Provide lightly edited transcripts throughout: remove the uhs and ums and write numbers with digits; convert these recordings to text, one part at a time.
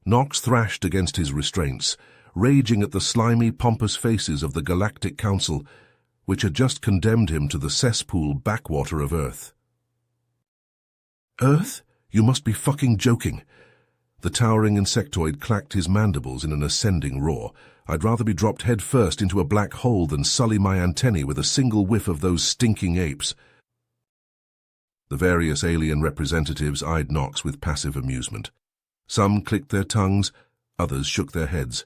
Nox thrashed against his restraints, raging at the slimy, pompous faces of the Galactic Council, which had just condemned him to the cesspool backwater of Earth. Earth? You must be fucking joking. The towering insectoid clacked his mandibles in an ascending roar. I'd rather be dropped head first into a black hole than sully my antennae with a single whiff of those stinking apes. The various alien representatives eyed Nox with passive amusement. Some clicked their tongues, others shook their heads.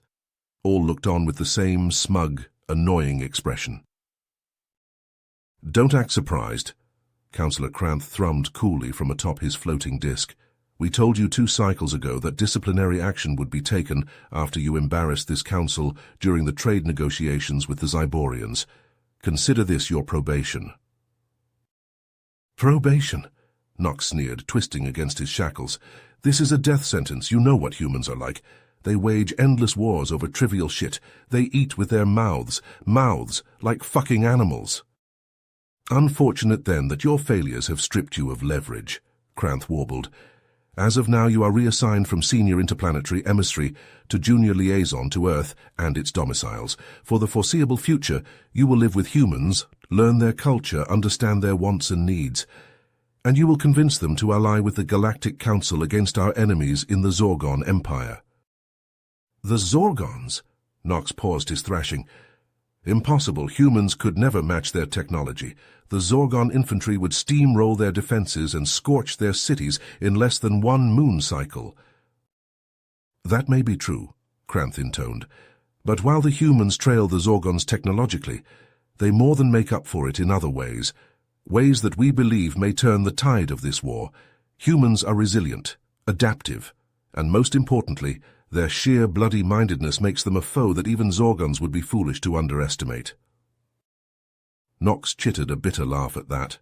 All looked on with the same smug, annoying expression. Don't act surprised. Councillor Cranth thrummed coolly from atop his floating disc. We told you 2 cycles ago that disciplinary action would be taken after you embarrassed this council during the trade negotiations with the Zyborians. Consider this your probation. Probation? Nox sneered, twisting against his shackles. This is a death sentence. You know what humans are like. They wage endless wars over trivial shit. They eat with their mouths like fucking animals. Unfortunate then that your failures have stripped you of leverage, Cranth warbled. As of now, you are reassigned from senior interplanetary emissary to junior liaison to Earth and its domiciles. For the foreseeable future, you will live with humans, learn their culture, understand their wants and needs, and you will convince them to ally with the Galactic Council against our enemies in the Zorgon Empire. The Zorgons? Nox paused his thrashing. Impossible. Humans could never match their technology. The Zorgon infantry would steamroll their defenses and scorch their cities in less than 1 moon cycle. That may be true, Cranth intoned, but while the humans trail the Zorgons technologically, they more than make up for it in other ways, ways that we believe may turn the tide of this war. Humans are resilient, adaptive, and most importantly, their sheer bloody-mindedness makes them a foe that even Zorgons would be foolish to underestimate. Nox chittered a bitter laugh at that.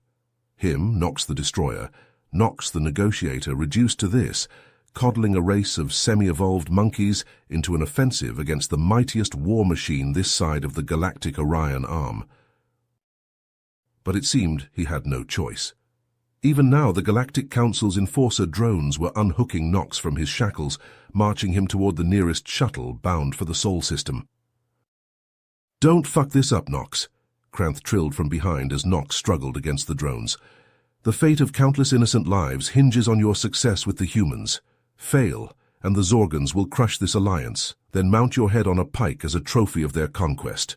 Him, Nox the Destroyer, Nox the Negotiator, reduced to this, coddling a race of semi-evolved monkeys into an offensive against the mightiest war machine this side of the galactic Orion arm. But it seemed he had no choice. Even now, the Galactic Council's enforcer drones were unhooking Nox from his shackles, marching him toward the nearest shuttle bound for the Sol system. Don't fuck this up, Nox, Cranth trilled from behind as Nox struggled against the drones. The fate of countless innocent lives hinges on your success with the humans. Fail, and the Zorgons will crush this alliance, then mount your head on a pike as a trophy of their conquest.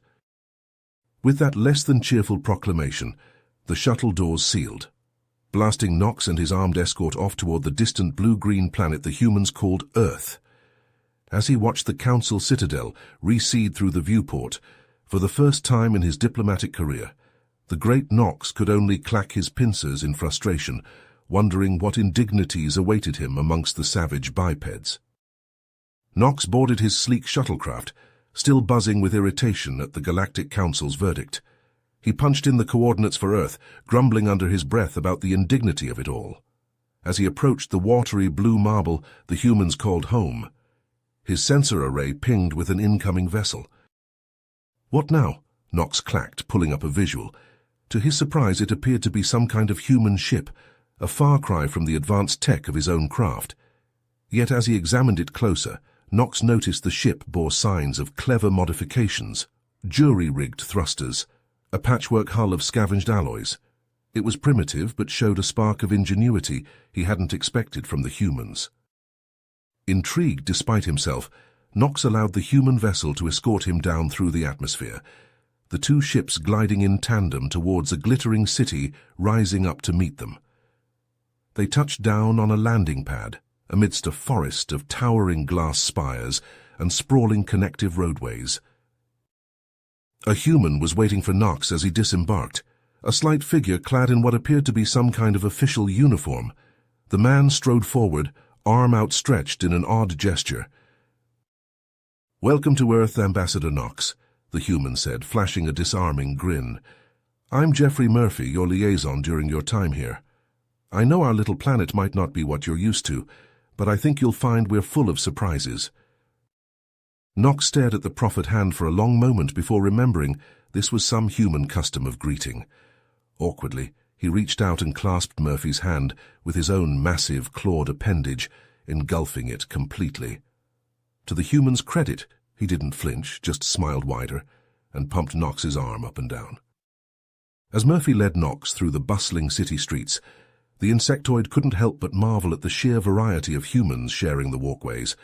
With that less than cheerful proclamation, the shuttle doors sealed, blasting Nox and his armed escort off toward the distant blue-green planet the humans called Earth. As he watched the Council Citadel recede through the viewport, for the first time in his diplomatic career, the great Nox could only clack his pincers in frustration, wondering what indignities awaited him amongst the savage bipeds. Nox boarded his sleek shuttlecraft, still buzzing with irritation at the Galactic Council's verdict. He punched in the coordinates for Earth, grumbling under his breath about the indignity of it all. As he approached the watery blue marble the humans called home, his sensor array pinged with an incoming vessel. What now? Nox clacked, pulling up a visual. To his surprise, it appeared to be some kind of human ship, a far cry from the advanced tech of his own craft. Yet as he examined it closer, Nox noticed the ship bore signs of clever modifications, jury-rigged thrusters, a patchwork hull of scavenged alloys. It was primitive, but showed a spark of ingenuity he hadn't expected from the humans. Intrigued despite himself, Nox allowed the human vessel to escort him down through the atmosphere, the 2 ships gliding in tandem towards a glittering city rising up to meet them. They touched down on a landing pad, amidst a forest of towering glass spires and sprawling connective roadways. A human was waiting for Nox as he disembarked, a slight figure clad in what appeared to be some kind of official uniform. The man strode forward, arm outstretched in an odd gesture. "Welcome to Earth, Ambassador Nox," the human said, flashing a disarming grin. "I'm Jeffrey Murphy, your liaison during your time here. I know our little planet might not be what you're used to, but I think you'll find we're full of surprises." Nox stared at the proffered hand for a long moment before remembering this was some human custom of greeting. Awkwardly, he reached out and clasped Murphy's hand with his own massive clawed appendage, engulfing it completely. To the human's credit, he didn't flinch, just smiled wider, and pumped Knox's arm up and down. As Murphy led Knox through the bustling city streets, the insectoid couldn't help but marvel at the sheer variety of humans sharing the walkways.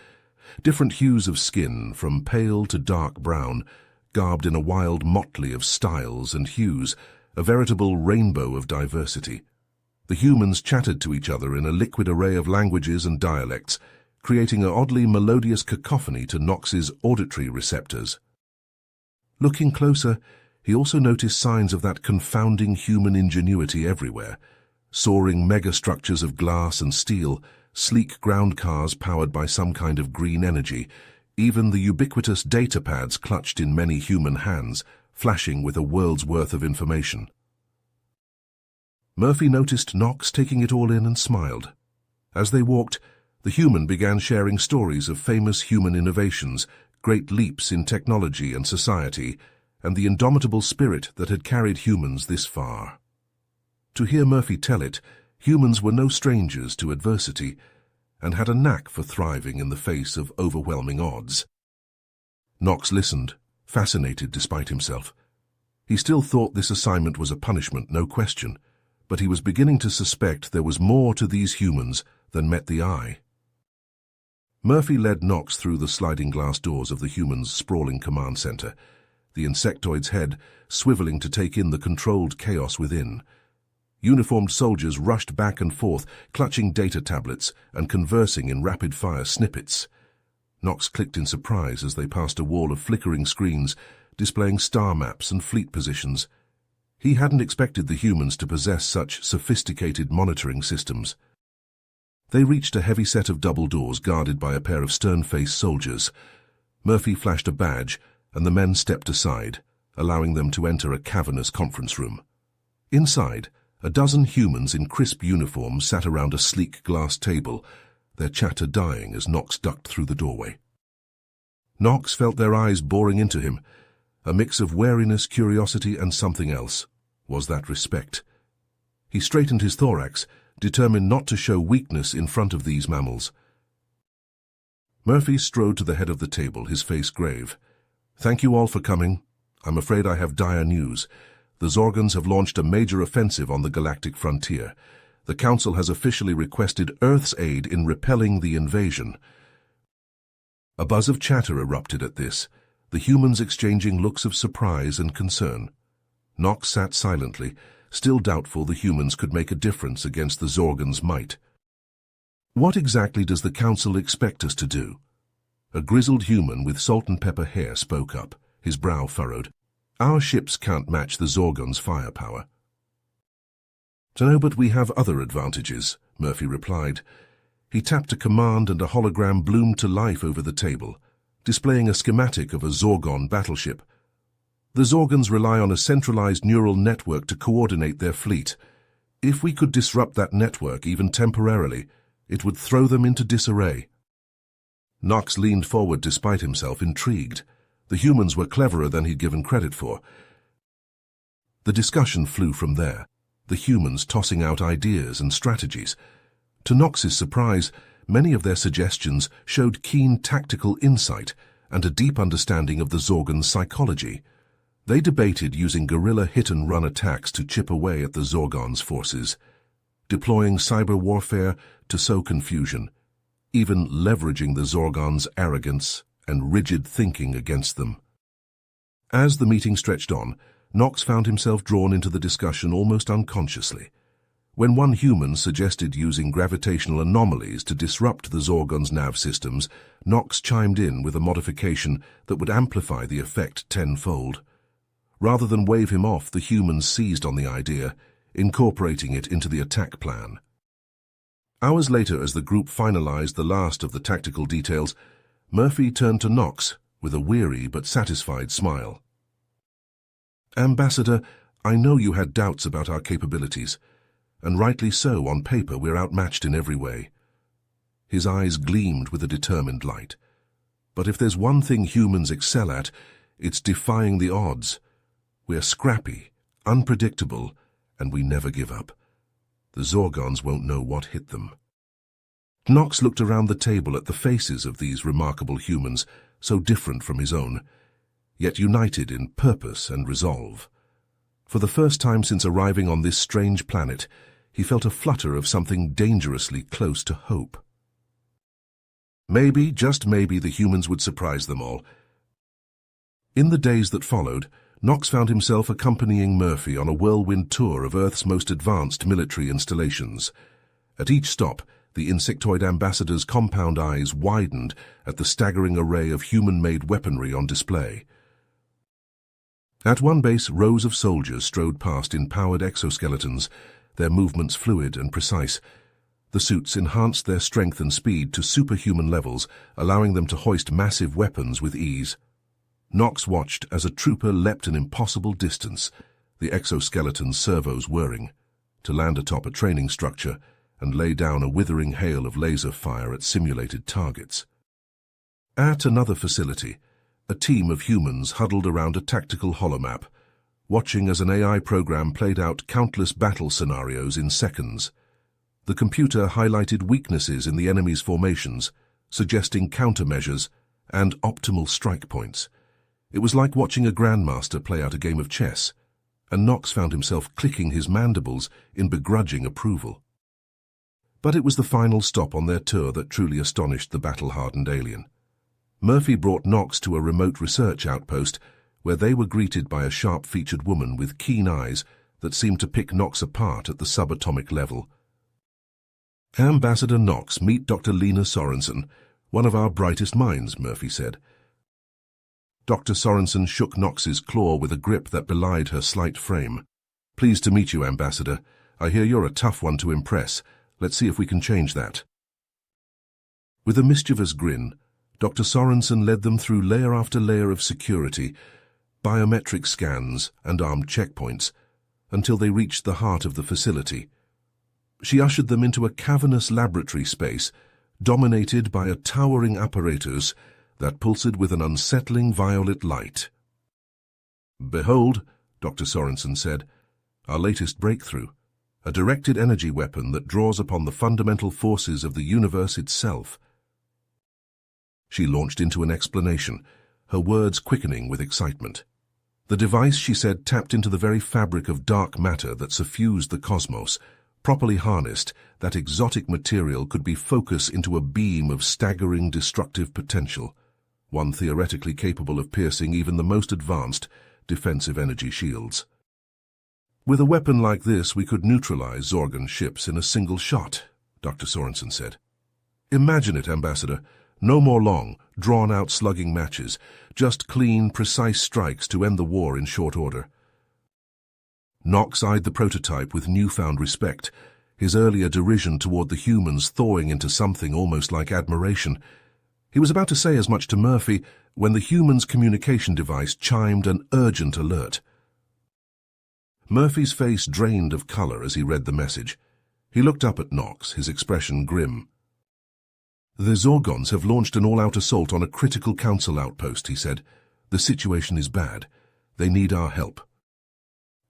Different hues of skin, from pale to dark brown, garbed in a wild motley of styles and hues, a veritable rainbow of diversity. The humans chattered to each other in a liquid array of languages and dialects, creating an oddly melodious cacophony to Knox's auditory receptors. Looking closer, he also noticed signs of that confounding human ingenuity everywhere. Soaring megastructures of glass and steel, sleek ground cars powered by some kind of green energy, even the ubiquitous data pads clutched in many human hands, flashing with a world's worth of information. Murphy noticed Knox taking it all in and smiled. As they walked, the human began sharing stories of famous human innovations, great leaps in technology and society, and the indomitable spirit that had carried humans this far. To hear Murphy tell it, humans were no strangers to adversity, and had a knack for thriving in the face of overwhelming odds. Knox listened, fascinated despite himself. He still thought this assignment was a punishment, no question, but he was beginning to suspect there was more to these humans than met the eye. Murphy led Knox through the sliding glass doors of the human's sprawling command center, the insectoid's head swiveling to take in the controlled chaos within. Uniformed soldiers rushed back and forth, clutching data tablets and conversing in rapid-fire snippets. Knox clicked in surprise as they passed a wall of flickering screens, displaying star maps and fleet positions. He hadn't expected the humans to possess such sophisticated monitoring systems. They reached a heavy set of double doors guarded by a pair of stern-faced soldiers. Murphy flashed a badge, and the men stepped aside, allowing them to enter a cavernous conference room. Inside, a dozen humans in crisp uniforms sat around a sleek glass table, their chatter dying as Knox ducked through the doorway. Knox felt their eyes boring into him, a mix of wariness, curiosity, and something else. Was that respect? He straightened his thorax, determined not to show weakness in front of these mammals. Murphy strode to the head of the table, his face grave. "Thank you all for coming. I'm afraid I have dire news. The Zorgons have launched a major offensive on the galactic frontier. The Council has officially requested Earth's aid in repelling the invasion." A buzz of chatter erupted at this, the humans exchanging looks of surprise and concern. Knox sat silently, still doubtful the humans could make a difference against the Zorgons' might. "What exactly does the Council expect us to do?" A grizzled human with salt-and-pepper hair spoke up, his brow furrowed. "Our ships can't match the Zorgons' firepower." "No, but we have other advantages," Murphy replied. He tapped a command and a hologram bloomed to life over the table, displaying a schematic of a Zorgon battleship. "The Zorgons rely on a centralized neural network to coordinate their fleet. If we could disrupt that network, even temporarily, it would throw them into disarray." Knox leaned forward despite himself, intrigued. The humans were cleverer than he'd given credit for. The discussion flew from there, the humans tossing out ideas and strategies. To Knox's surprise, many of their suggestions showed keen tactical insight and a deep understanding of the Zorgon's psychology. They debated using guerrilla hit-and-run attacks to chip away at the Zorgon's forces, deploying cyber warfare to sow confusion, even leveraging the Zorgon's arrogance and rigid thinking against them. As the meeting stretched on, Knox found himself drawn into the discussion almost unconsciously. When one human suggested using gravitational anomalies to disrupt the Zorgon's nav systems, Knox chimed in with a modification that would amplify the effect tenfold. Rather than wave him off, the humans seized on the idea, incorporating it into the attack plan. Hours later, as the group finalized the last of the tactical details, Murphy turned to Knox with a weary but satisfied smile. "Ambassador, I know you had doubts about our capabilities, and rightly so. On paper we're outmatched in every way." His eyes gleamed with a determined light. "But if there's one thing humans excel at, it's defying the odds. We're scrappy, unpredictable, and we never give up. The Zorgons won't know what hit them." Nox looked around the table at the faces of these remarkable humans, so different from his own, yet united in purpose and resolve. For the first time since arriving on this strange planet, he felt a flutter of something dangerously close to hope. Maybe, just maybe, the humans would surprise them all. In the days that followed, Nox found himself accompanying Murphy on a whirlwind tour of Earth's most advanced military installations. At each stop, the insectoid ambassador's compound eyes widened at the staggering array of human-made weaponry on display. At one base, rows of soldiers strode past in powered exoskeletons, their movements fluid and precise. The suits enhanced their strength and speed to superhuman levels, allowing them to hoist massive weapons with ease. Nox watched as a trooper leapt an impossible distance, the exoskeleton's servos whirring, to land atop a training structure and lay down a withering hail of laser fire at simulated targets. At another facility, a team of humans huddled around a tactical holomap, watching as an AI program played out countless battle scenarios in seconds. The computer highlighted weaknesses in the enemy's formations, suggesting countermeasures and optimal strike points. It was like watching a grandmaster play out a game of chess, and Nox found himself clicking his mandibles in begrudging approval. But it was the final stop on their tour that truly astonished the battle-hardened alien. Murphy brought Nox to a remote research outpost where they were greeted by a sharp-featured woman with keen eyes that seemed to pick Nox apart at the subatomic level. "Ambassador Nox, meet Dr. Lena Sorensen, one of our brightest minds," Murphy said. Dr. Sorensen shook Nox's claw with a grip that belied her slight frame. "Pleased to meet you, Ambassador. I hear you're a tough one to impress. Let's see if we can change that." With a mischievous grin, Dr. Sorensen led them through layer after layer of security, biometric scans and armed checkpoints, until they reached the heart of the facility. She ushered them into a cavernous laboratory space, dominated by a towering apparatus that pulsed with an unsettling violet light. "Behold," Dr. Sorensen said, "our latest breakthrough, a directed energy weapon that draws upon the fundamental forces of the universe itself." She launched into an explanation, her words quickening with excitement. The device, she said, tapped into the very fabric of dark matter that suffused the cosmos. Properly harnessed, that exotic material could be focused into a beam of staggering destructive potential, one theoretically capable of piercing even the most advanced defensive energy shields. "With a weapon like this, we could neutralize Zorgon ships in a single shot," Dr. Sorensen said. "Imagine it, Ambassador. No more long, drawn-out slugging matches, just clean, precise strikes to end the war in short order." Nox eyed the prototype with newfound respect, his earlier derision toward the humans thawing into something almost like admiration. He was about to say as much to Murphy when the human's communication device chimed an urgent alert. Murphy's face drained of color as he read the message. He looked up at Nox, his expression grim. "The Zorgons have launched an all-out assault on a critical council outpost," he said. "The situation is bad. They need our help."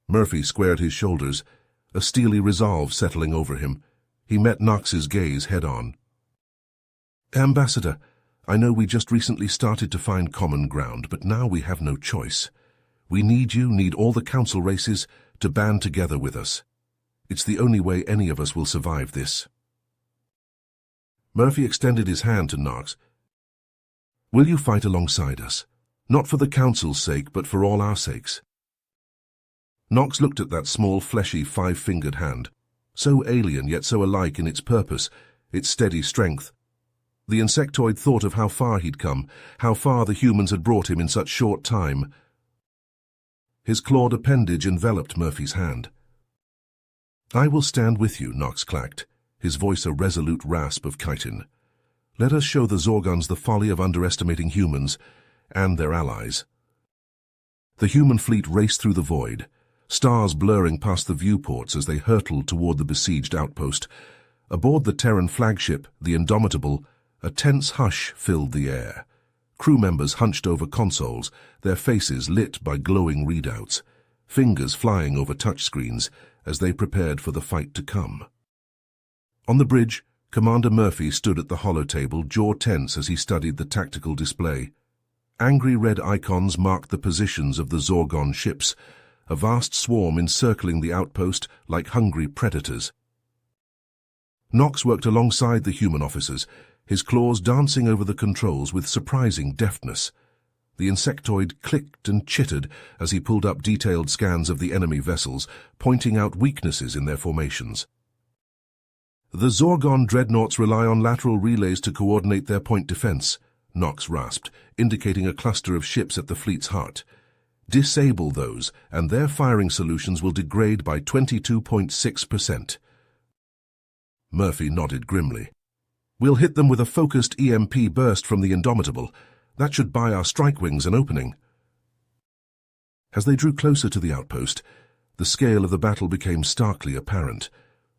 Murphy squared his shoulders, a steely resolve settling over him. He met Nox's gaze head-on. "Ambassador, I know we just recently started to find common ground, but now we have no choice. We need you, need all the council races, to band together with us. It's the only way any of us will survive this." Murphy extended his hand to Nox. "Will you fight alongside us? Not for the council's sake, but for all our sakes." Nox looked at that small, fleshy, five-fingered hand, so alien yet so alike in its purpose, its steady strength. The insectoid thought of how far he'd come, how far the humans had brought him in such short time. His clawed appendage enveloped Murphy's hand. "I will stand with you," Nox clacked, his voice a resolute rasp of chitin. "Let us show the Zorgons the folly of underestimating humans and their allies." The human fleet raced through the void, stars blurring past the viewports as they hurtled toward the besieged outpost. Aboard the Terran flagship, the Indomitable, a tense hush filled the air. Crew members hunched over consoles, their faces lit by glowing readouts, fingers flying over touchscreens as they prepared for the fight to come. On the bridge, Commander Murphy stood at the holotable, jaw tense as he studied the tactical display. Angry red icons marked the positions of the Zorgon ships, a vast swarm encircling the outpost like hungry predators. Nox worked alongside the human officers, his claws dancing over the controls with surprising deftness. The insectoid clicked and chittered as he pulled up detailed scans of the enemy vessels, pointing out weaknesses in their formations. "The Zorgon dreadnoughts rely on lateral relays to coordinate their point defense," Nox rasped, indicating a cluster of ships at the fleet's heart. "Disable those, and their firing solutions will degrade by 22.6%. Murphy nodded grimly. "We'll hit them with a focused EMP burst from the Indomitable. That should buy our strike wings an opening." As they drew closer to the outpost, the scale of the battle became starkly apparent.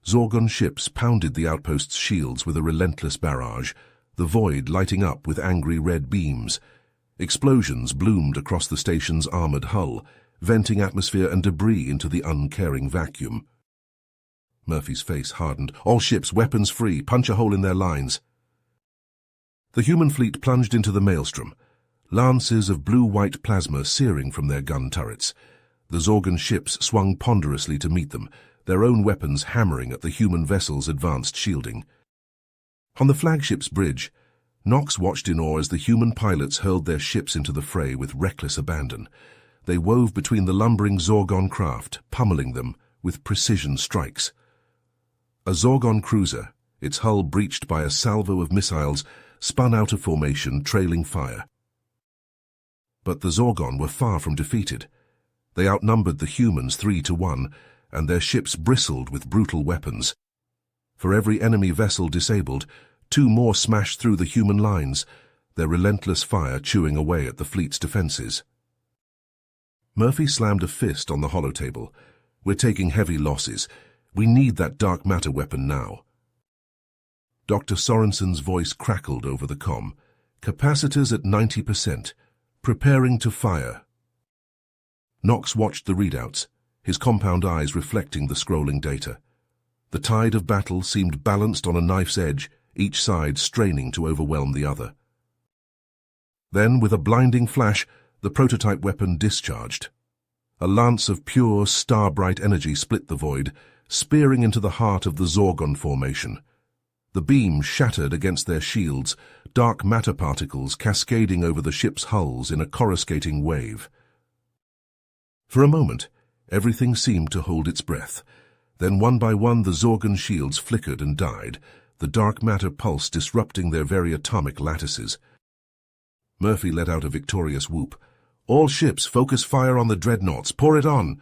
Zorgon ships pounded the outpost's shields with a relentless barrage, the void lighting up with angry red beams. Explosions bloomed across the station's armored hull, venting atmosphere and debris into the uncaring vacuum. Murphy's face hardened. "All ships, weapons free, punch a hole in their lines." The human fleet plunged into the maelstrom, lances of blue-white plasma searing from their gun turrets. The Zorgon ships swung ponderously to meet them, their own weapons hammering at the human vessel's advanced shielding. On the flagship's bridge, Nox watched in awe as the human pilots hurled their ships into the fray with reckless abandon. They wove between the lumbering Zorgon craft, pummeling them with precision strikes. A Zorgon cruiser, its hull breached by a salvo of missiles, spun out of formation, trailing fire. But the Zorgon were far from defeated. They outnumbered the humans 3-1, and their ships bristled with brutal weapons. For every enemy vessel disabled, 2 more smashed through the human lines, their relentless fire chewing away at the fleet's defenses. Murphy slammed a fist on the holotable. "We're taking heavy losses. We need that dark matter weapon now." Dr. Sorensen's voice crackled over the comm. "Capacitors at 90%. Preparing to fire." Nox watched the readouts, his compound eyes reflecting the scrolling data. The tide of battle seemed balanced on a knife's edge, each side straining to overwhelm the other. Then, with a blinding flash, the prototype weapon discharged. A lance of pure, star-bright energy split the void, spearing into the heart of the Zorgon formation. The beam shattered against their shields, dark matter particles cascading over the ship's hulls in a coruscating wave. For a moment, everything seemed to hold its breath. Then one by one the Zorgon shields flickered and died, the dark matter pulse disrupting their very atomic lattices. Murphy let out a victorious whoop. "All ships, focus fire on the dreadnoughts. Pour it on!"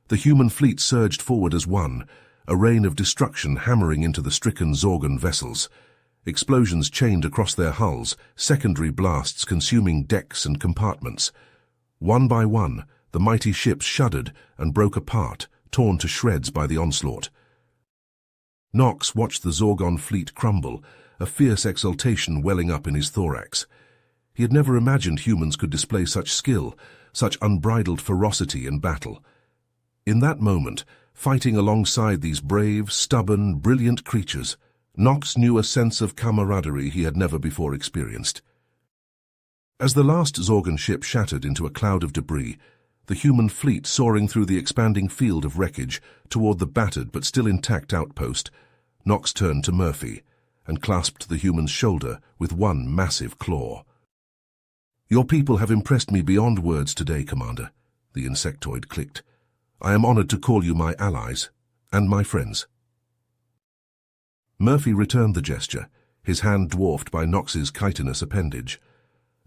The human fleet surged forward as one, a rain of destruction hammering into the stricken Zorgon vessels. Explosions chained across their hulls, secondary blasts consuming decks and compartments. One by one, the mighty ships shuddered and broke apart, torn to shreds by the onslaught. Nox watched the Zorgon fleet crumble, a fierce exultation welling up in his thorax. He had never imagined humans could display such skill, such unbridled ferocity in battle. In that moment, fighting alongside these brave, stubborn, brilliant creatures, Nox knew a sense of camaraderie he had never before experienced. As the last Zorgon ship shattered into a cloud of debris, the human fleet soaring through the expanding field of wreckage toward the battered but still intact outpost, Nox turned to Murphy and clasped the human's shoulder with one massive claw. "Your people have impressed me beyond words today, Commander," the insectoid clicked. "I am honored to call you my allies and my friends." Murphy returned the gesture, his hand dwarfed by Nox's chitinous appendage.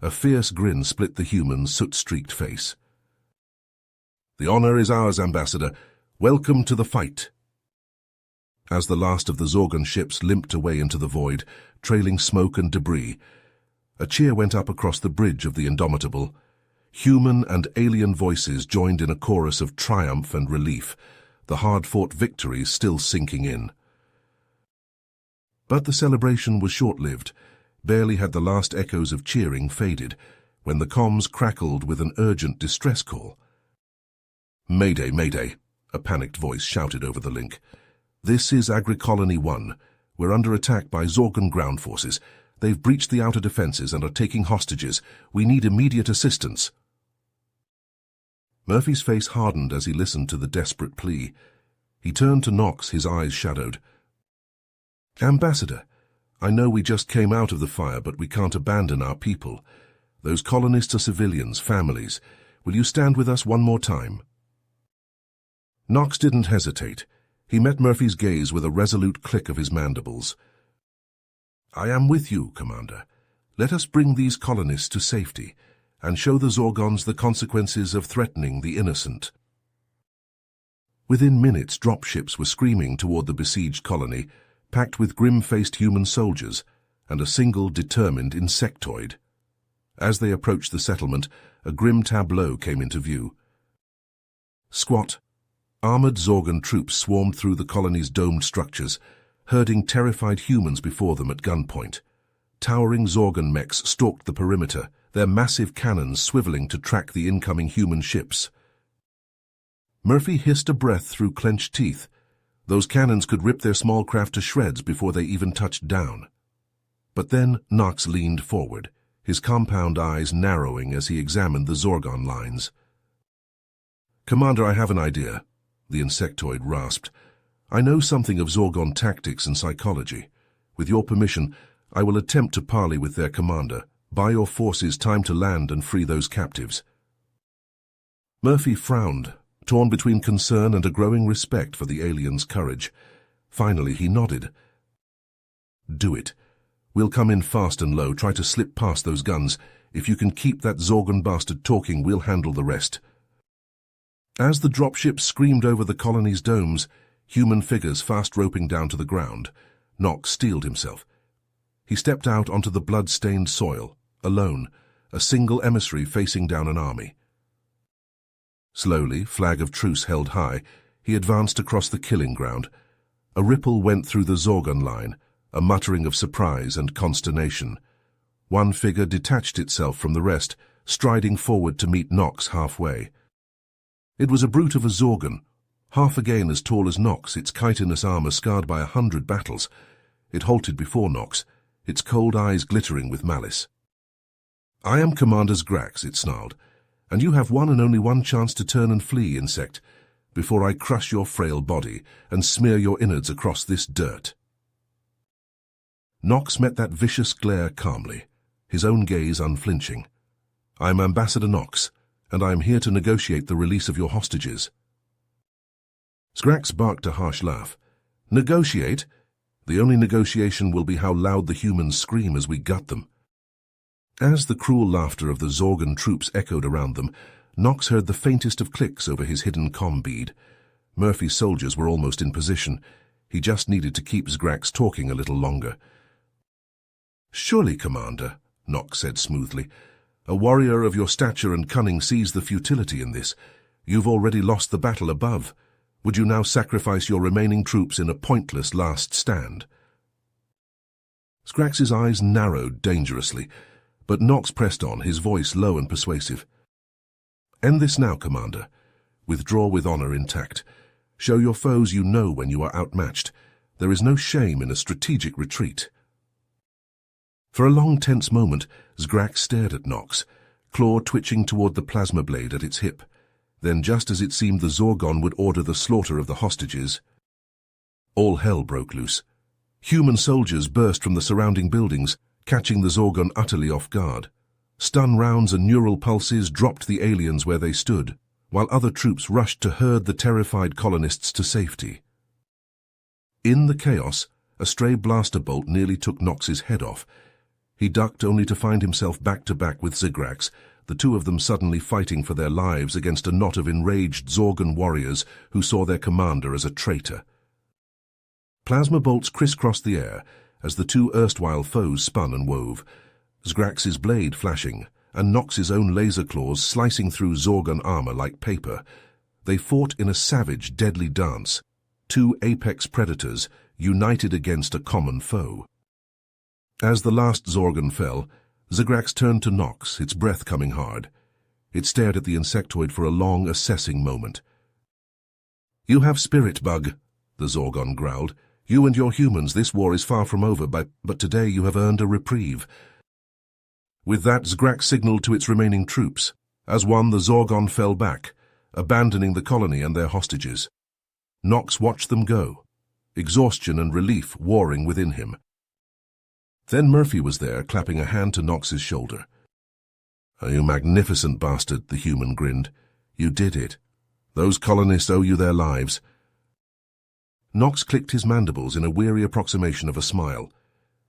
A fierce grin split the human's soot-streaked face. "The honor is ours, Ambassador. Welcome to the fight." As the last of the Zorgon ships limped away into the void, trailing smoke and debris, a cheer went up across the bridge of the Indomitable. Human and alien voices joined in a chorus of triumph and relief, the hard-fought victory still sinking in. But the celebration was short-lived. Barely had the last echoes of cheering faded, when the comms crackled with an urgent distress call. "Mayday, Mayday," a panicked voice shouted over the link. "This is Agri-Colony 1. We're under attack by Zorgon ground forces. They've breached the outer defenses and are taking hostages. We need immediate assistance." Murphy's face hardened as he listened to the desperate plea. He turned to Knox, his eyes shadowed. "Ambassador, I know we just came out of the fire, but we can't abandon our people. Those colonists are civilians, families. Will you stand with us one more time?" Knox didn't hesitate. He met Murphy's gaze with a resolute click of his mandibles. "I am with you, Commander. Let us bring these colonists to safety and show the Zorgons the consequences of threatening the innocent." Within minutes, dropships were screaming toward the besieged colony, packed with grim-faced human soldiers and a single determined insectoid. As they approached the settlement, a grim tableau came into view. Squat, armored Zorgon troops swarmed through the colony's domed structures, herding terrified humans before them at gunpoint. Towering Zorgon mechs stalked the perimeter, their massive cannons swiveling to track the incoming human ships. Murphy hissed a breath through clenched teeth. Those cannons could rip their small craft to shreds before they even touched down. But then Knox leaned forward, his compound eyes narrowing as he examined the Zorgon lines. "Commander, I have an idea," the insectoid rasped. "I know something of Zorgon tactics and psychology. With your permission, I will attempt to parley with their commander, buy your forces time to land and free those captives." Murphy frowned, torn between concern and a growing respect for the alien's courage. Finally, he nodded. "Do it. We'll come in fast and low, try to slip past those guns. If you can keep that Zorgon bastard talking, we'll handle the rest." As the dropships screamed over the colony's domes, human figures fast roping down to the ground, Knox steeled himself. He stepped out onto the blood-stained soil, alone, a single emissary facing down an army. Slowly, flag of truce held high, he advanced across the killing ground. A ripple went through the Zorgon line, a muttering of surprise and consternation. One figure detached itself from the rest, striding forward to meet Knox halfway. It was a brute of a Zorgon, half again as tall as Knox, its chitinous armor scarred by 100 battles. It halted before Knox, its cold eyes glittering with malice. "I am Commander Zgrax," it snarled, "and you have one and only one chance to turn and flee, insect, before I crush your frail body and smear your innards across this dirt." Knox met that vicious glare calmly, his own gaze unflinching. "I am Ambassador Knox, and I am here to negotiate the release of your hostages." Zgrax barked a harsh laugh. "Negotiate? The only negotiation will be how loud the humans scream as we gut them." As the cruel laughter of the Zorgon troops echoed around them, Knox heard the faintest of clicks over his hidden comm bead. Murphy's soldiers were almost in position. He just needed to keep Zgrax talking a little longer. "Surely, Commander," Knox said smoothly. "A warrior of your stature and cunning sees the futility in this. You've already lost the battle above. Would you now sacrifice your remaining troops in a pointless last stand?" Zgrax's eyes narrowed dangerously, but Knox pressed on, his voice low and persuasive. "End this now, Commander. Withdraw with honor intact. Show your foes you know when you are outmatched. There is no shame in a strategic retreat." For a long, tense moment, Zgrax stared at Knox, claw twitching toward the plasma blade at its hip. Then, just as it seemed the Zorgon would order the slaughter of the hostages, all hell broke loose. Human soldiers burst from the surrounding buildings, catching the Zorgon utterly off guard. Stun rounds and neural pulses dropped the aliens where they stood, while other troops rushed to herd the terrified colonists to safety. In the chaos, a stray blaster bolt nearly took Knox's head off. He ducked only to find himself back-to-back with Zgrax, the two of them suddenly fighting for their lives against a knot of enraged Zorgon warriors who saw their commander as a traitor. Plasma bolts crisscrossed the air as the two erstwhile foes spun and wove, Zgrax's blade flashing and Knox's own laser claws slicing through Zorgon armor like paper. They fought in a savage, deadly dance, two apex predators united against a common foe. As the last Zorgon fell, Zgrax turned to Knox, its breath coming hard. It stared at the insectoid for a long, assessing moment. "You have spirit, Bug," the Zorgon growled, You and your humans, this war is far from over, but today you have earned a reprieve." With that, Zgrak signaled to its remaining troops. As one, the Zorgon fell back, abandoning the colony and their hostages. Nox watched them go, exhaustion and relief warring within him. Then Murphy was there, clapping a hand to Nox's shoulder. "Oh, you magnificent bastard," the human grinned. "You did it. Those colonists owe you their lives." Nox clicked his mandibles in a weary approximation of a smile.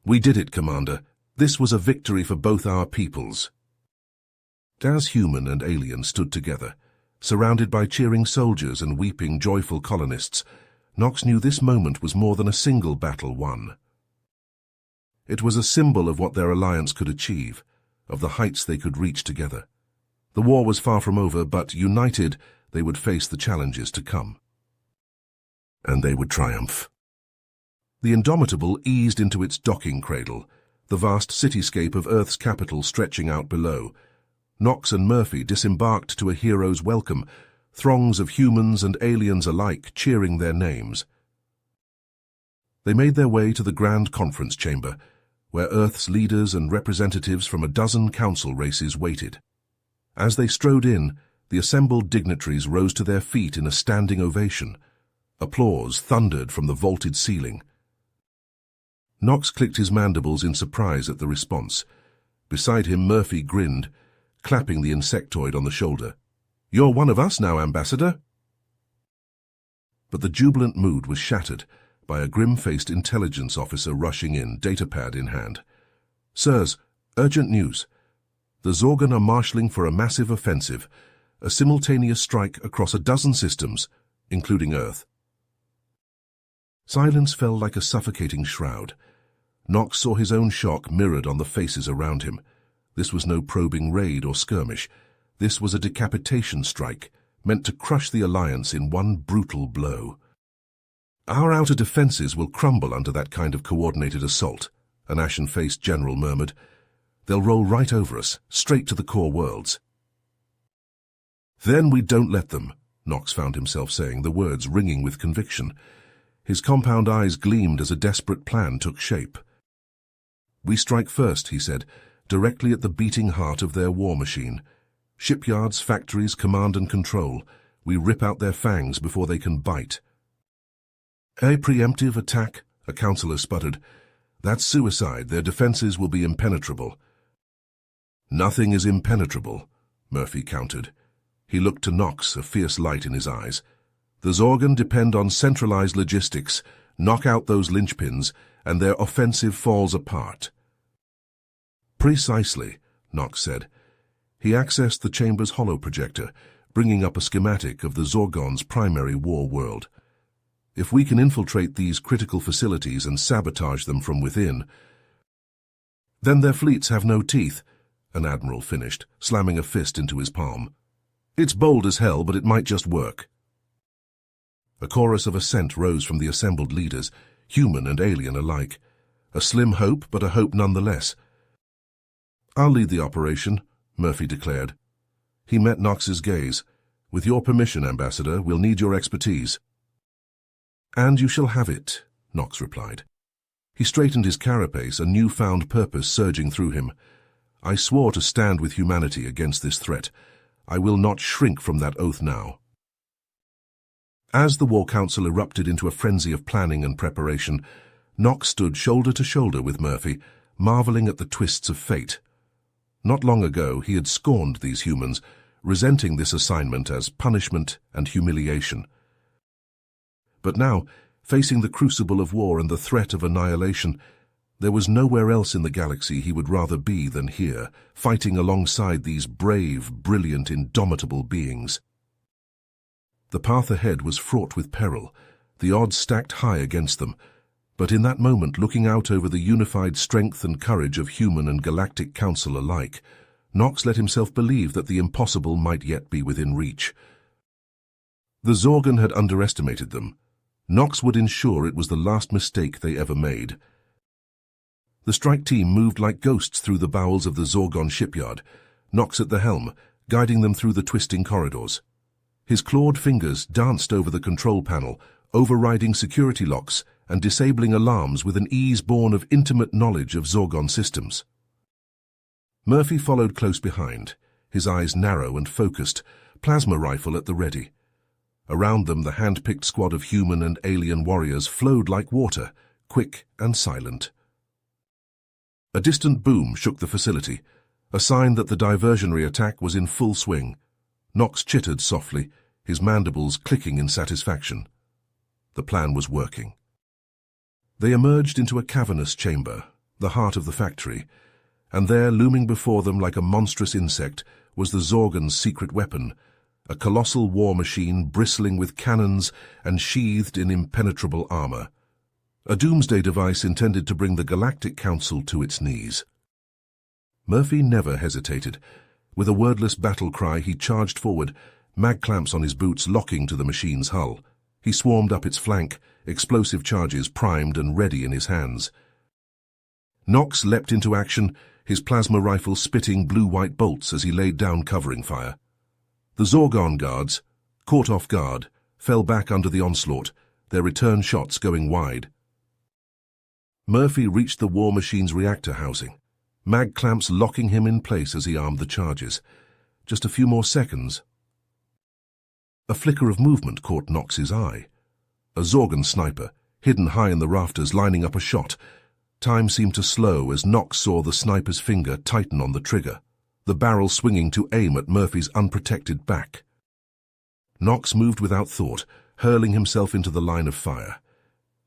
"We did it, Commander. This was a victory for both our peoples." As human and alien stood together, surrounded by cheering soldiers and weeping, joyful colonists, Nox knew this moment was more than a single battle won. It was a symbol of what their alliance could achieve, of the heights they could reach together. The war was far from over, but united, they would face the challenges to come. And they would triumph. The Indomitable eased into its docking cradle, the vast cityscape of Earth's capital stretching out below. Nox and Murphy disembarked to a hero's welcome, throngs of humans and aliens alike cheering their names. They made their way to the Grand Conference Chamber, where Earth's leaders and representatives from a dozen council races waited. As they strode in, the assembled dignitaries rose to their feet in a standing ovation. Applause thundered from the vaulted ceiling. Nox clicked his mandibles in surprise at the response. Beside him, Murphy grinned, clapping the insectoid on the shoulder. "You're one of us now, Ambassador." But the jubilant mood was shattered by a grim-faced intelligence officer rushing in, datapad in hand. "Sirs, urgent news. The Zorgon are marshalling for a massive offensive, a simultaneous strike across a dozen systems, including Earth." Silence fell like a suffocating shroud. Nox saw his own shock mirrored on the faces around him. This was no probing raid or skirmish. This was a decapitation strike, meant to crush the Alliance in one brutal blow. "Our outer defenses will crumble under that kind of coordinated assault," an ashen-faced general murmured. "They'll roll right over us, straight to the core worlds." "Then we don't let them," Nox found himself saying, the words ringing with conviction. His compound eyes gleamed as a desperate plan took shape. "We strike first," he said, directly at the beating heart of their war machine. "Shipyards, factories, command and control. We rip out their fangs before they can bite." "A preemptive attack," a councillor sputtered. "That's suicide. Their defenses will be impenetrable." "Nothing is impenetrable," Murphy countered. He looked to Nox, a fierce light in his eyes. "The Zorgon depend on centralized logistics. Knock out those linchpins, and their offensive falls apart." "Precisely," Nox said. He accessed the chamber's holoprojector, bringing up a schematic of the Zorgon's primary war world. "If we can infiltrate these critical facilities and sabotage them from within, then their fleets have no teeth," an admiral finished, slamming a fist into his palm. "It's bold as hell, but it might just work." A chorus of assent rose from the assembled leaders, human and alien alike. A slim hope, but a hope nonetheless. "I'll lead the operation," Murphy declared. He met Nox's gaze. "With your permission, Ambassador, we'll need your expertise." "And you shall have it," Nox replied. He straightened his carapace, a newfound purpose surging through him. "I swore to stand with humanity against this threat. I will not shrink from that oath now." As the War Council erupted into a frenzy of planning and preparation, Nox stood shoulder to shoulder with Murphy, marveling at the twists of fate. Not long ago, he had scorned these humans, resenting this assignment as punishment and humiliation. But now, facing the crucible of war and the threat of annihilation, there was nowhere else in the galaxy he would rather be than here, fighting alongside these brave, brilliant, indomitable beings. The path ahead was fraught with peril, the odds stacked high against them, but in that moment, looking out over the unified strength and courage of human and galactic council alike, Nox let himself believe that the impossible might yet be within reach. The Zorgon had underestimated them. Nox would ensure it was the last mistake they ever made. The strike team moved like ghosts through the bowels of the Zorgon shipyard, Nox at the helm, guiding them through the twisting corridors. His clawed fingers danced over the control panel, overriding security locks and disabling alarms with an ease born of intimate knowledge of Zorgon systems. Murphy followed close behind, his eyes narrow and focused, plasma rifle at the ready. Around them, the hand-picked squad of human and alien warriors flowed like water, quick and silent. A distant boom shook the facility, a sign that the diversionary attack was in full swing. Nox chittered softly, his mandibles clicking in satisfaction. The plan was working. They emerged into a cavernous chamber, the heart of the factory, and there, looming before them like a monstrous insect, was the Zorgon's secret weapon, a colossal war machine bristling with cannons and sheathed in impenetrable armor. A doomsday device intended to bring the Galactic Council to its knees. Murphy never hesitated. With a wordless battle cry, he charged forward, mag clamps on his boots locking to the machine's hull. He swarmed up its flank, explosive charges primed and ready in his hands. Nox leapt into action, his plasma rifle spitting blue-white bolts as he laid down covering fire. The Zorgon guards, caught off guard, fell back under the onslaught, their return shots going wide. Murphy reached the war machine's reactor housing, mag clamps locking him in place as he armed the charges. Just a few more seconds. A flicker of movement caught Nox's eye. A Zorgon sniper, hidden high in the rafters, lining up a shot. Time seemed to slow as Nox saw the sniper's finger tighten on the trigger, the barrel swinging to aim at Murphy's unprotected back. Nox moved without thought, hurling himself into the line of fire.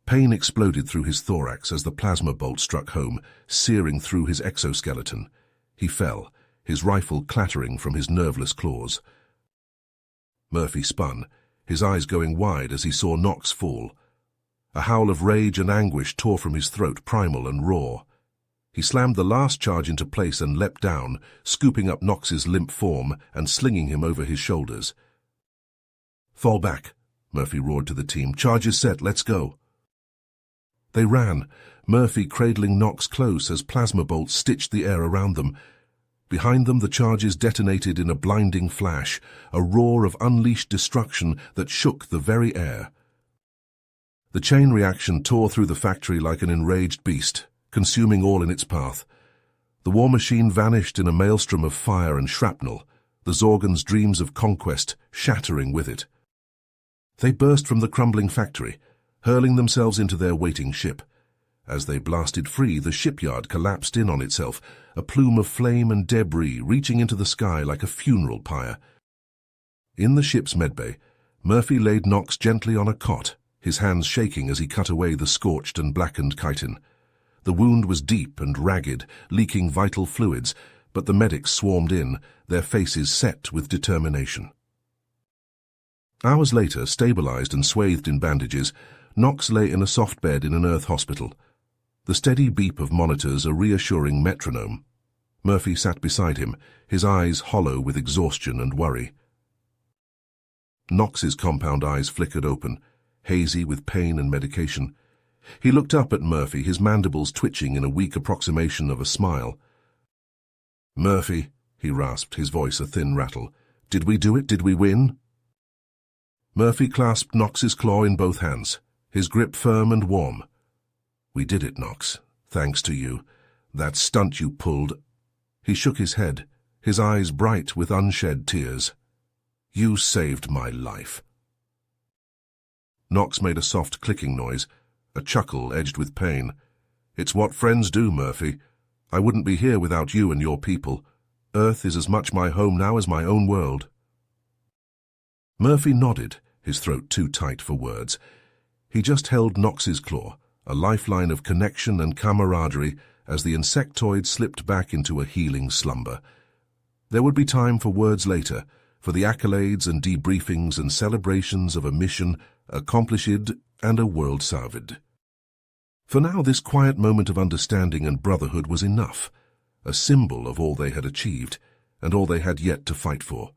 Pain exploded through his thorax as the plasma bolt struck home, searing through his exoskeleton. He fell, his rifle clattering from his nerveless claws. Murphy spun, his eyes going wide as he saw Nox fall. A howl of rage and anguish tore from his throat, primal and raw. He slammed the last charge into place and leapt down, scooping up Nox's limp form and slinging him over his shoulders. "Fall back," Murphy roared to the team. "Charges set, let's go." They ran, Murphy cradling Nox close as plasma bolts stitched the air around them. Behind them, the charges detonated in a blinding flash, a roar of unleashed destruction that shook the very air. The chain reaction tore through the factory like an enraged beast, consuming all in its path. The war machine vanished in a maelstrom of fire and shrapnel, the Zorgon's dreams of conquest shattering with it. They burst from the crumbling factory, hurling themselves into their waiting ship. As they blasted free, the shipyard collapsed in on itself, a plume of flame and debris reaching into the sky like a funeral pyre. In the ship's medbay, Murphy laid Nox gently on a cot, his hands shaking as he cut away the scorched and blackened chitin. The wound was deep and ragged, leaking vital fluids, but the medics swarmed in, their faces set with determination. Hours later, stabilized and swathed in bandages, Nox lay in a soft bed in an Earth hospital. The steady beep of monitors a reassuring metronome. Murphy sat beside him, his eyes hollow with exhaustion and worry. Nox's compound eyes flickered open, hazy with pain and medication. He looked up at Murphy, his mandibles twitching in a weak approximation of a smile. "Murphy," he rasped, his voice a thin rattle. "Did we do it? Did we win?" Murphy clasped Nox's claw in both hands, his grip firm and warm. "We did it, Nox. Thanks to you. That stunt you pulled—" He shook his head, his eyes bright with unshed tears. "You saved my life." Nox made a soft clicking noise, a chuckle edged with pain. "It's what friends do, Murphy. I wouldn't be here without you and your people. Earth is as much my home now as my own world." Murphy nodded, his throat too tight for words. He just held Nox's claw, a lifeline of connection and camaraderie, as the insectoid slipped back into a healing slumber. There would be time for words later, for the accolades and debriefings and celebrations of a mission accomplished and a world salved. For now, this quiet moment of understanding and brotherhood was enough, a symbol of all they had achieved and all they had yet to fight for.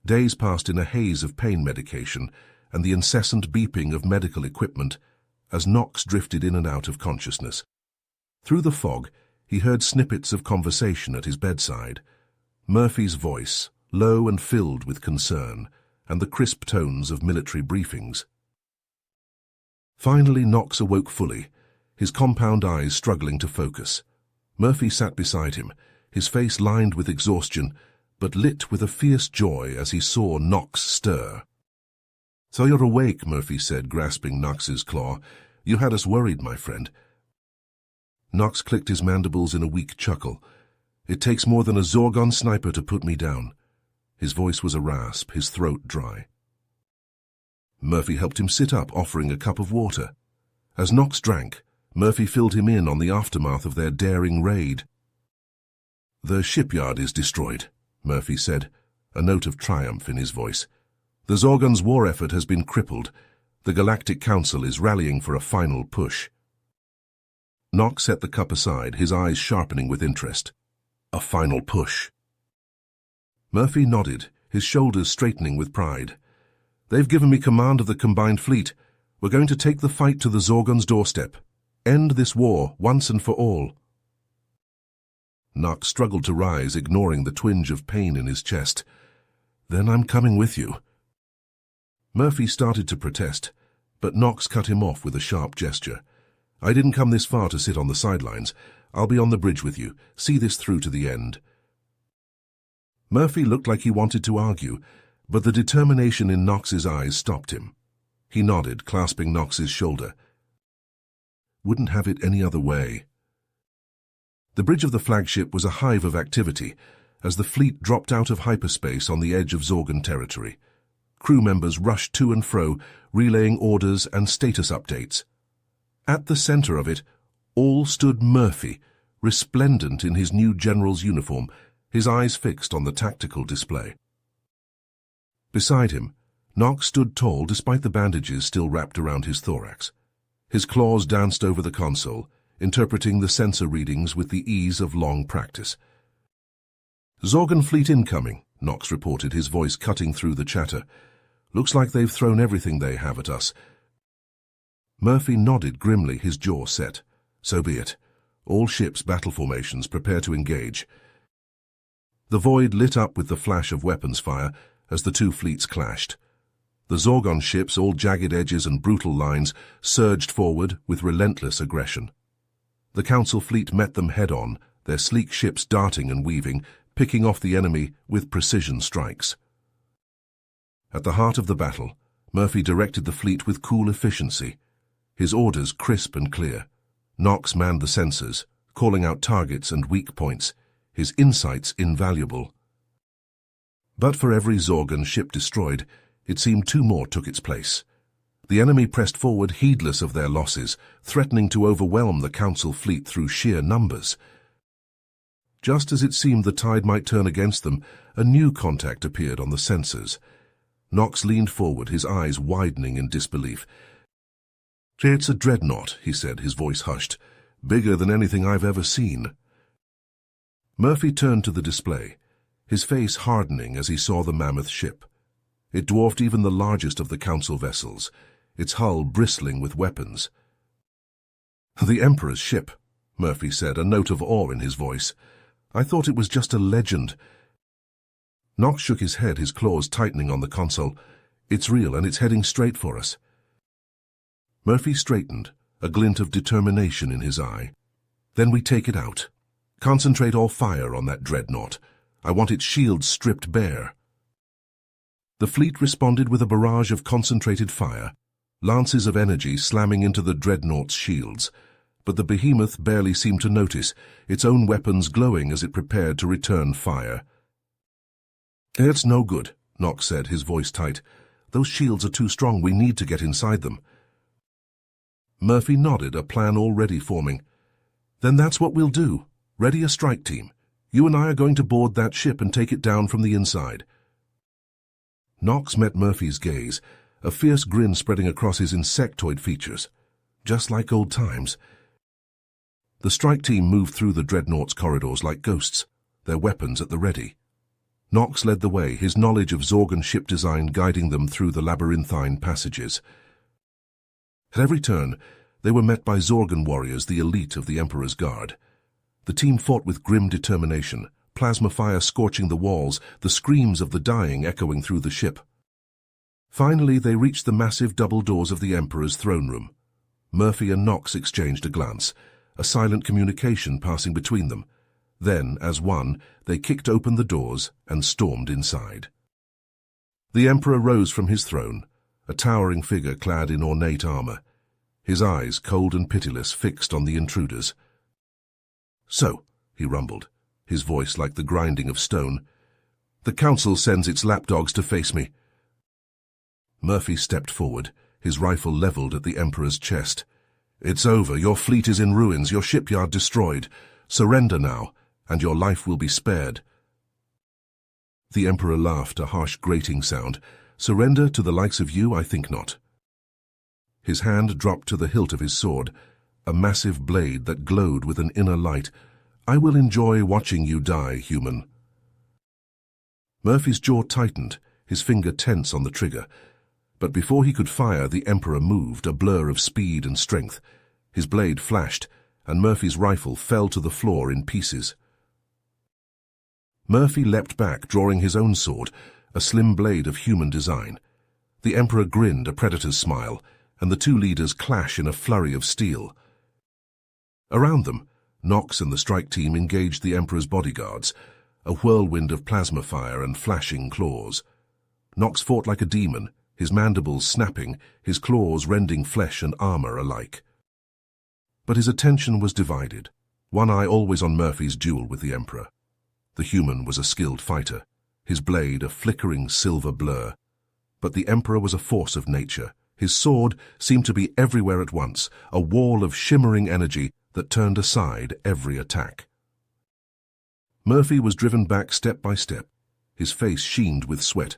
Days passed in a haze of pain medication and the incessant beeping of medical equipment as Nox drifted in and out of consciousness. Through the fog, he heard snippets of conversation at his bedside. Murphy's voice, low and filled with concern, and the crisp tones of military briefings. Finally, Knox awoke fully, his compound eyes struggling to focus. Murphy sat beside him, his face lined with exhaustion, but lit with a fierce joy as he saw Knox stir. "So you're awake," Murphy said, grasping Knox's claw. "You had us worried, my friend." Knox clicked his mandibles in a weak chuckle. "It takes more than a Zorgon sniper to put me down." His voice was a rasp, his throat dry. Murphy helped him sit up, offering a cup of water. As Knox drank, Murphy filled him in on the aftermath of their daring raid. "The shipyard is destroyed," Murphy said, a note of triumph in his voice. "The Zorgon's war effort has been crippled. The Galactic Council is rallying for a final push." Knox set the cup aside, his eyes sharpening with interest. "A final push." Murphy nodded, his shoulders straightening with pride. "They've given me command of the combined fleet. We're going to take the fight to the Zorgon's doorstep. End this war once and for all." Knox struggled to rise, ignoring the twinge of pain in his chest. "Then I'm coming with you." Murphy started to protest, but Knox cut him off with a sharp gesture. "I didn't come this far to sit on the sidelines. I'll be on the bridge with you. See this through to the end." Murphy looked like he wanted to argue, but the determination in Knox's eyes stopped him. He nodded, clasping Knox's shoulder. "Wouldn't have it any other way." The bridge of the flagship was a hive of activity as the fleet dropped out of hyperspace on the edge of Zorgon territory. Crew members rushed to and fro, relaying orders and status updates. At the center of it all stood Murphy, resplendent in his new general's uniform, his eyes fixed on the tactical display. Beside him, Knox stood tall despite the bandages still wrapped around his thorax. His claws danced over the console, interpreting the sensor readings with the ease of long practice. "Zorgon fleet incoming," Knox reported, his voice cutting through the chatter. "Looks like they've thrown everything they have at us." Murphy nodded grimly, his jaw set. "So be it. All ships' battle formations, prepare to engage." The void lit up with the flash of weapons fire as the two fleets clashed. The Zorgon ships, all jagged edges and brutal lines, surged forward with relentless aggression. The Council fleet met them head-on, their sleek ships darting and weaving, picking off the enemy with precision strikes. At the heart of the battle, Murphy directed the fleet with cool efficiency, his orders crisp and clear. Knox manned the sensors, calling out targets and weak points, his insights invaluable. But for every Zorgon ship destroyed, it seemed two more took its place. The enemy pressed forward, heedless of their losses, threatening to overwhelm the Council fleet through sheer numbers. Just as it seemed the tide might turn against them, a new contact appeared on the sensors. Knox leaned forward, his eyes widening in disbelief. "It's a dreadnought," he said, his voice hushed. "Bigger than anything I've ever seen." Murphy turned to the display, his face hardening as he saw the mammoth ship. It dwarfed even the largest of the Council vessels, its hull bristling with weapons. "The Emperor's ship," Murphy said, a note of awe in his voice. "I thought it was just a legend." Knox shook his head, his claws tightening on the console. "It's real, and it's heading straight for us." Murphy straightened, a glint of determination in his eye. "Then we take it out. Concentrate all fire on that dreadnought. I want its shields stripped bare." The fleet responded with a barrage of concentrated fire, lances of energy slamming into the dreadnought's shields. But the behemoth barely seemed to notice, its own weapons glowing as it prepared to return fire. "It's no good," Knox said, his voice tight. "Those shields are too strong. We need to get inside them." Murphy nodded, a plan already forming. "Then that's what we'll do. Ready a strike team. You and I are going to board that ship and take it down from the inside." Knox met Murphy's gaze, a fierce grin spreading across his insectoid features. Just like old times. The strike team moved through the dreadnought's corridors like ghosts, their weapons at the ready. Knox led the way, his knowledge of Zorgon ship design guiding them through the labyrinthine passages. At every turn, they were met by Zorgon warriors, the elite of the Emperor's Guard. The team fought with grim determination, plasma fire scorching the walls, the screams of the dying echoing through the ship. Finally, they reached the massive double doors of the Emperor's throne room. Murphy and Knox exchanged a glance, a silent communication passing between them. Then, as one, they kicked open the doors and stormed inside. The Emperor rose from his throne, a towering figure clad in ornate armor, his eyes, cold and pitiless, fixed on the intruders. "So," he rumbled, his voice like the grinding of stone, "the Council sends its lapdogs to face me." Murphy stepped forward, his rifle leveled at the Emperor's chest. "It's over. Your fleet is in ruins, your shipyard destroyed. Surrender now, and your life will be spared." The Emperor laughed, a harsh grating sound. "Surrender to the likes of you, I think not." His hand dropped to the hilt of his sword, a massive blade that glowed with an inner light. "I will enjoy watching you die, human." Murphy's jaw tightened, his finger tense on the trigger. But before he could fire, the Emperor moved, a blur of speed and strength. His blade flashed, and Murphy's rifle fell to the floor in pieces. Murphy leapt back, drawing his own sword, a slim blade of human design. The Emperor grinned, a predator's smile, and the two leaders clash in a flurry of steel. Around them, Knox and the strike team engaged the Emperor's bodyguards, a whirlwind of plasma fire and flashing claws. Knox fought like a demon, his mandibles snapping, his claws rending flesh and armor alike. But his attention was divided, one eye always on Murphy's duel with the Emperor. The human was a skilled fighter, his blade a flickering silver blur. But the Emperor was a force of nature. His sword seemed to be everywhere at once, a wall of shimmering energy that turned aside every attack. Murphy was driven back step by step, his face sheened with sweat,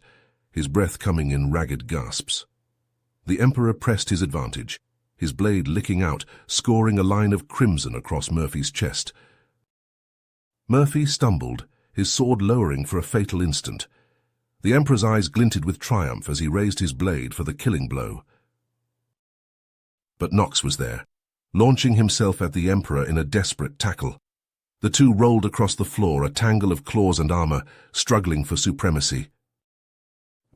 his breath coming in ragged gasps. The Emperor pressed his advantage, his blade licking out, scoring a line of crimson across Murphy's chest. Murphy stumbled, his sword lowering for a fatal instant. The Emperor's eyes glinted with triumph as he raised his blade for the killing blow. But Knox was there, launching himself at the Emperor in a desperate tackle. The two rolled across the floor, a tangle of claws and armor, struggling for supremacy.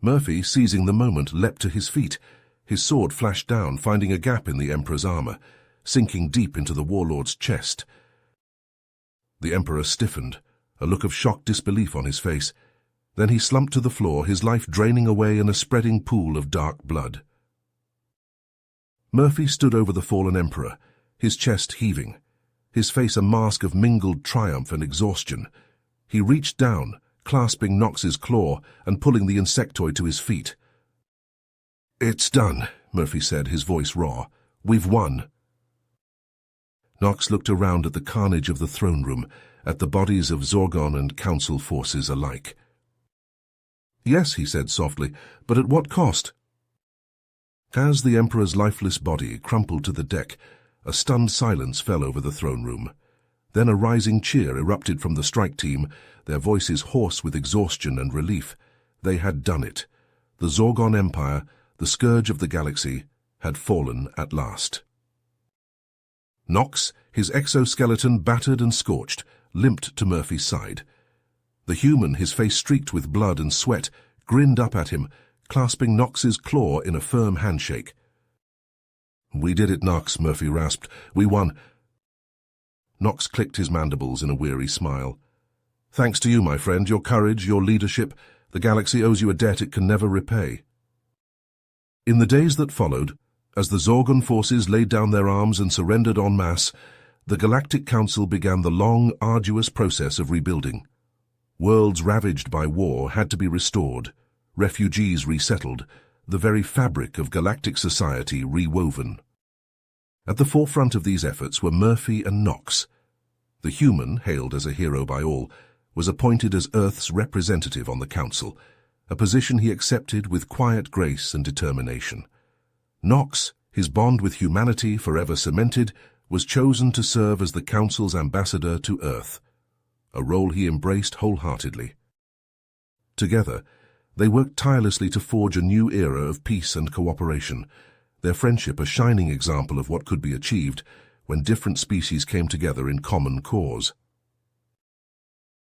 Murphy, seizing the moment, leapt to his feet. His sword flashed down, finding a gap in the Emperor's armor, sinking deep into the warlord's chest. The Emperor stiffened, a look of shocked disbelief on his face. Then he slumped to the floor, his life draining away in a spreading pool of dark blood. Murphy stood over the fallen Emperor, his chest heaving, his face a mask of mingled triumph and exhaustion. He reached down, clasping Knox's claw and pulling the insectoid to his feet. "It's done," Murphy said, his voice raw. "We've won." Knox looked around at the carnage of the throne room, at the bodies of Zorgon and Council forces alike. "Yes," he said softly, "but at what cost?" As the Emperor's lifeless body crumpled to the deck, a stunned silence fell over the throne room. Then a rising cheer erupted from the strike team, their voices hoarse with exhaustion and relief. They had done it. The Zorgon Empire, the scourge of the galaxy, had fallen at last. Knox, his exoskeleton battered and scorched, limped to Murphy's side. The human, his face streaked with blood and sweat, grinned up at him, clasping Knox's claw in a firm handshake. "We did it, Knox," Murphy rasped. "We won." Knox clicked his mandibles in a weary smile. "Thanks to you, my friend, your courage, your leadership. The galaxy owes you a debt it can never repay." In the days that followed, as the Zorgon forces laid down their arms and surrendered en masse, the Galactic Council began the long, arduous process of rebuilding. Worlds ravaged by war had to be restored, refugees resettled, the very fabric of galactic society rewoven. At the forefront of these efforts were Murphy and Knox. The human, hailed as a hero by all, was appointed as Earth's representative on the Council, a position he accepted with quiet grace and determination. Knox, his bond with humanity forever cemented, was chosen to serve as the Council's ambassador to Earth, a role he embraced wholeheartedly. Together, they worked tirelessly to forge a new era of peace and cooperation, their friendship a shining example of what could be achieved when different species came together in common cause.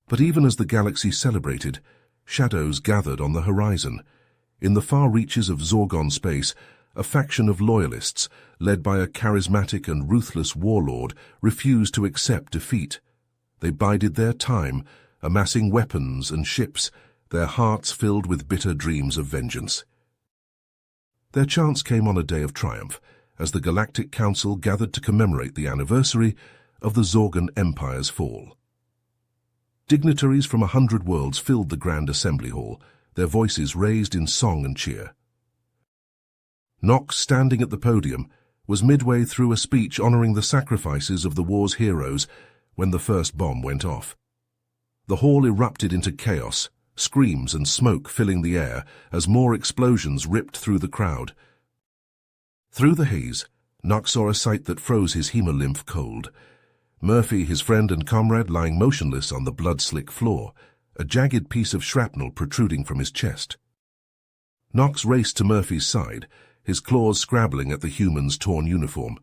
But even as the galaxy celebrated, shadows gathered on the horizon. In the far reaches of Zorgon space, A faction of loyalists, led by a charismatic and ruthless warlord, refused to accept defeat. They bided their time, amassing weapons and ships, their hearts filled with bitter dreams of vengeance. Their chance came on a day of triumph, as the Galactic Council gathered to commemorate the anniversary of the Zorgon Empire's fall. Dignitaries from 100 worlds filled the Grand Assembly Hall, their voices raised in song and cheer. Nox, standing at the podium, was midway through a speech honoring the sacrifices of the war's heroes when the first bomb went off. The hall erupted into chaos, screams and smoke filling the air as more explosions ripped through the crowd. Through the haze, Nox saw a sight that froze his hemolymph cold. Murphy, his friend and comrade, lying motionless on the blood-slick floor, a jagged piece of shrapnel protruding from his chest. Nox raced to Murphy's side, his claws scrabbling at the human's torn uniform.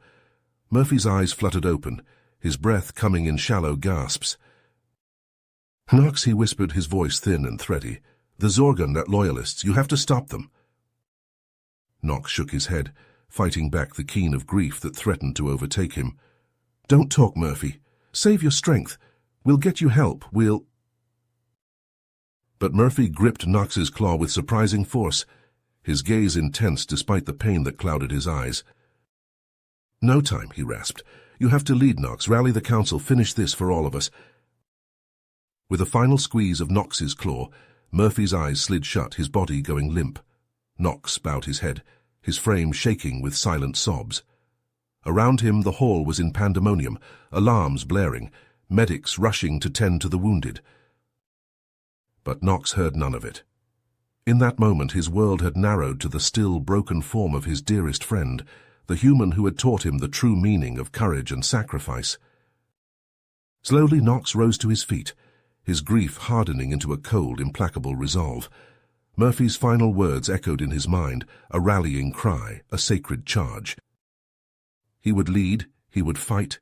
Murphy's eyes fluttered open, his breath coming in shallow gasps. "Nox," he whispered, his voice thin and thready. "The Zorgon, that loyalists, you have to stop them." Nox shook his head, fighting back the keen of grief that threatened to overtake him. "Don't talk, Murphy. Save your strength. We'll get you help. But Murphy gripped Nox's claw with surprising force, his gaze intense despite the pain that clouded his eyes. "No time," he rasped. "You have to lead, Nox. Rally the council. Finish this for all of us." With a final squeeze of Nox's claw, Murphy's eyes slid shut, his body going limp. Nox bowed his head, his frame shaking with silent sobs. Around him the hall was in pandemonium, alarms blaring, medics rushing to tend to the wounded. But Nox heard none of it. In that moment his world had narrowed to the still, broken form of his dearest friend, the human who had taught him the true meaning of courage and sacrifice. Slowly Nox rose to his feet, his grief hardening into a cold, implacable resolve. Murphy's final words echoed in his mind, a rallying cry, a sacred charge. He would lead, he would fight,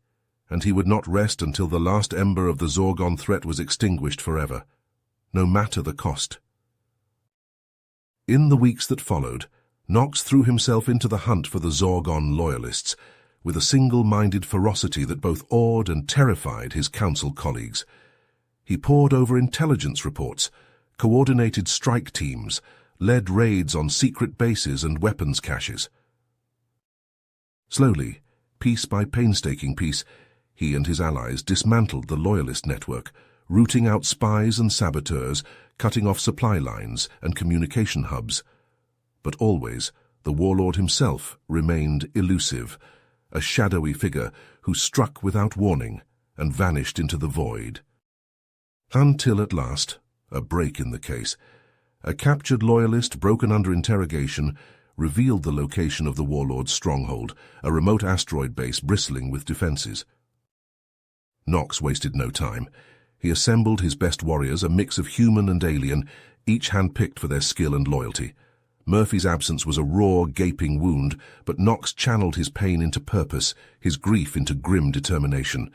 and he would not rest until the last ember of the Zorgon threat was extinguished forever, no matter the cost. In the weeks that followed, Nox threw himself into the hunt for the Zorgon loyalists, with a single-minded ferocity that both awed and terrified his council colleagues. He pored over intelligence reports, coordinated strike teams, led raids on secret bases and weapons caches. Slowly, piece by painstaking piece, he and his allies dismantled the loyalist network, rooting out spies and saboteurs, cutting off supply lines and communication hubs. But always, the warlord himself remained elusive, a shadowy figure who struck without warning and vanished into the void. Until at last, a break in the case, a captured loyalist broken under interrogation revealed the location of the warlord's stronghold, a remote asteroid base bristling with defenses. Nox wasted no time. He assembled his best warriors, a mix of human and alien, each hand-picked for their skill and loyalty. Murphy's absence was a raw, gaping wound, but Nox channeled his pain into purpose, his grief into grim determination.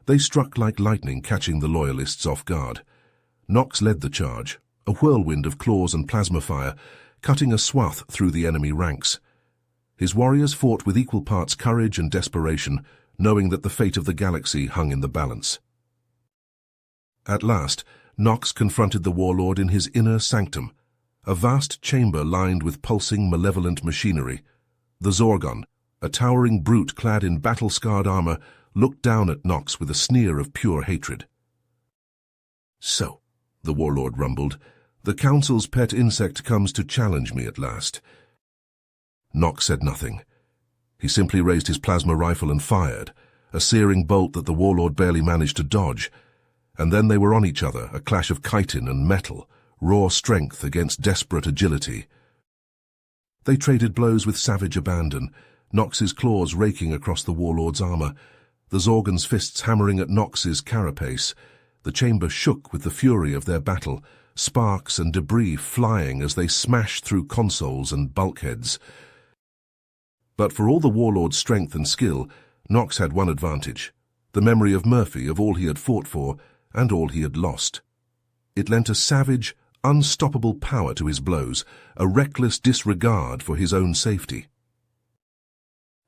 They struck like lightning, catching the loyalists off guard. Nox led the charge, a whirlwind of claws and plasma fire, cutting a swath through the enemy ranks. His warriors fought with equal parts courage and desperation, knowing that the fate of the galaxy hung in the balance. At last, Nox confronted the warlord in his inner sanctum, a vast chamber lined with pulsing, malevolent machinery. The Zorgon, a towering brute clad in battle-scarred armor, looked down at Nox with a sneer of pure hatred. "So," the warlord rumbled, "the Council's pet insect comes to challenge me at last." Nox said nothing. He simply raised his plasma rifle and fired, a searing bolt that the warlord barely managed to dodge. And then they were on each other, a clash of chitin and metal, raw strength against desperate agility. They traded blows with savage abandon, Nox's claws raking across the warlord's armor, the Zorgon's fists hammering at Nox's carapace. The chamber shook with the fury of their battle, sparks and debris flying as they smashed through consoles and bulkheads. But for all the warlord's strength and skill, Nox had one advantage, the memory of Murphy, of all he had fought for, and all he had lost. It lent a savage, unstoppable power to his blows, a reckless disregard for his own safety.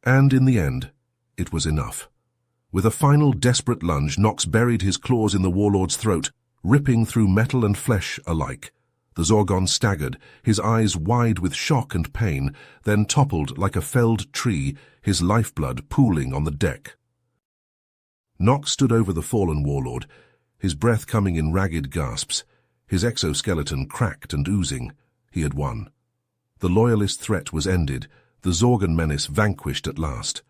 And in the end, it was enough. With a final desperate lunge, Nox buried his claws in the warlord's throat, ripping through metal and flesh alike. The Zorgon staggered, his eyes wide with shock and pain, then toppled like a felled tree, his lifeblood pooling on the deck. Nox stood over the fallen warlord, his breath coming in ragged gasps, his exoskeleton cracked and oozing. He had won. The loyalist threat was ended, the Zorgon menace vanquished at last.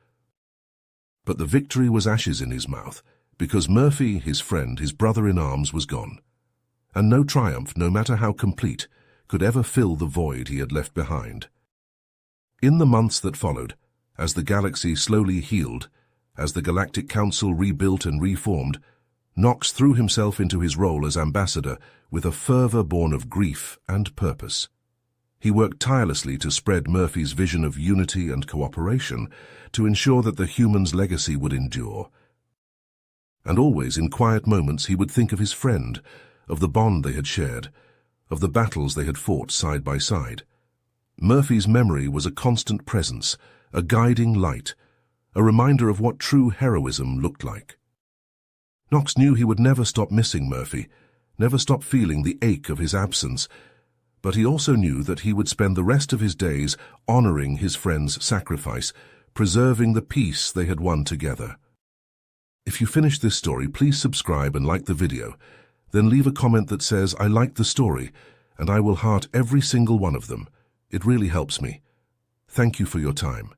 But the victory was ashes in his mouth, because Murphy, his friend, his brother-in-arms, was gone. And no triumph, no matter how complete, could ever fill the void he had left behind. In the months that followed, as the galaxy slowly healed, as the Galactic Council rebuilt and reformed, Nox threw himself into his role as ambassador with a fervor born of grief and purpose. He worked tirelessly to spread Murphy's vision of unity and cooperation, to ensure that the human's legacy would endure. And always, in quiet moments, he would think of his friend, of the bond they had shared, of the battles they had fought side by side. Murphy's memory was a constant presence, a guiding light, a reminder of what true heroism looked like. Nox knew he would never stop missing Murphy, never stop feeling the ache of his absence, but he also knew that he would spend the rest of his days honoring his friend's sacrifice, preserving the peace they had won together. If you finished this story, please subscribe and like the video. Then leave a comment that says, "I liked the story," and I will heart every single one of them. It really helps me. Thank you for your time.